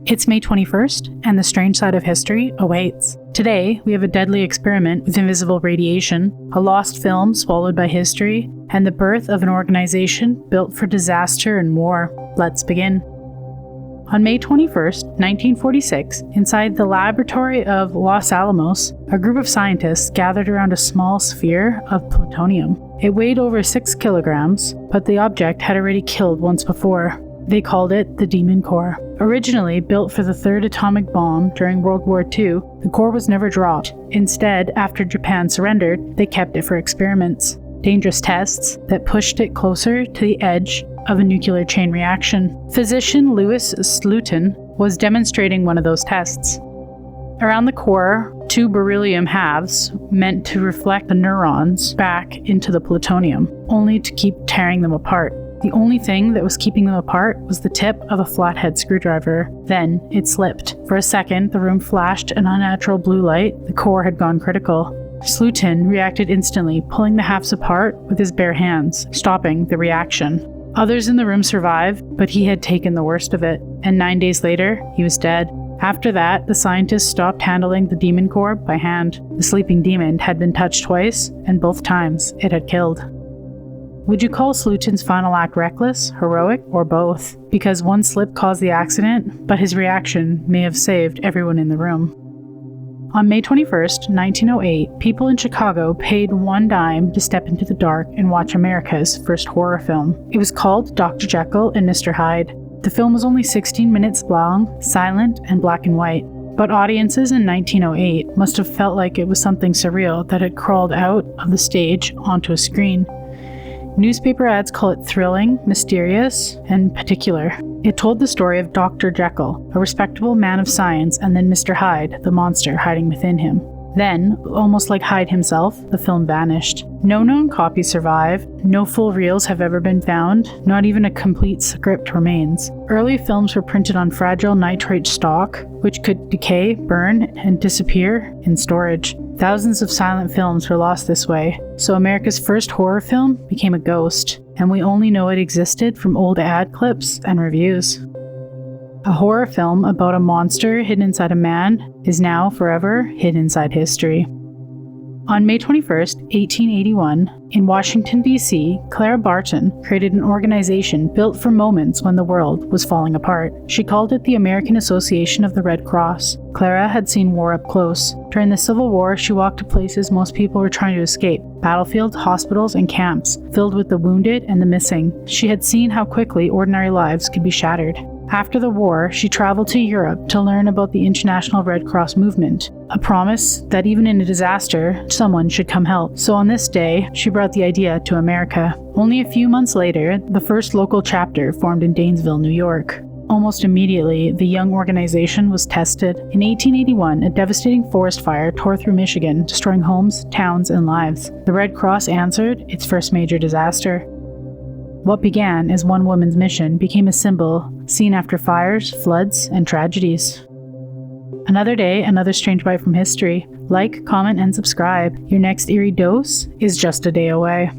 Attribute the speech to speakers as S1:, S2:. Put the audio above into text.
S1: It's May 21st, and the strange side of history awaits. Today, we have a deadly experiment with invisible radiation, a lost film swallowed by history, and the birth of an organization built for disaster and war. Let's begin. On May 21st, 1946, inside the laboratory of Los Alamos, a group of scientists gathered around a small sphere of plutonium. It weighed over 6 kilograms, but the object had already killed once before. They called it the Demon Core. Originally built for the third atomic bomb during World War II, the core was never dropped. Instead, after Japan surrendered, they kept it for experiments. Dangerous tests that pushed it closer to the edge of a nuclear chain reaction. Physician Louis Slotin was demonstrating one of those tests. Around the core, 2 beryllium halves meant to reflect the neurons back into the plutonium, only to keep tearing them apart. The only thing that was keeping them apart was the tip of a flathead screwdriver. Then it slipped. For a second, the room flashed an unnatural blue light. The core had gone critical. Slotin reacted instantly, pulling the halves apart with his bare hands, stopping the reaction. Others in the room survived, but he had taken the worst of it, and 9 days later, he was dead. After that, the scientists stopped handling the demon core by hand. The sleeping demon had been touched twice, and both times it had killed. Would you call Slotin's final act reckless, heroic, or both? Because one slip caused the accident, but his reaction may have saved everyone in the room. On May 21st, 1908, people in Chicago paid 1 dime to step into the dark and watch America's first horror film. It was called Dr. Jekyll and Mr. Hyde. The film was only 16 minutes long, silent, and black and white. But audiences in 1908 must have felt like it was something surreal that had crawled out of the stage onto a screen. Newspaper ads call it thrilling, mysterious, and particular. It told the story of Dr. Jekyll, a respectable man of science, and then Mr. Hyde, the monster hiding within him. Then, almost like Hyde himself, the film vanished. No known copies survive, no full reels have ever been found, not even a complete script remains. Early films were printed on fragile nitrate stock, which could decay, burn, and disappear in storage. Thousands of silent films were lost this way, so America's first horror film became a ghost, and we only know it existed from old ad clips and reviews. A horror film about a monster hidden inside a man is now forever hidden inside history. On May 21st, 1881, in Washington, D.C., Clara Barton created an organization built for moments when the world was falling apart. She called it the American Association of the Red Cross. Clara had seen war up close. During the Civil War, she walked to places most people were trying to escape: battlefields, hospitals, and camps filled with the wounded and the missing. She had seen how quickly ordinary lives could be shattered. After the war, she traveled to Europe to learn about the International Red Cross movement, a promise that even in a disaster, someone should come help. So on this day, she brought the idea to America. Only a few months later, the first local chapter formed in Danesville, New York. Almost immediately, the young organization was tested. In 1881, a devastating forest fire tore through Michigan, destroying homes, towns, and lives. The Red Cross answered its first major disaster. What began as one woman's mission became a symbol seen after fires, floods, and tragedies. Another day, another strange bite from history. Like, comment, and subscribe. Your next eerie dose is just a day away.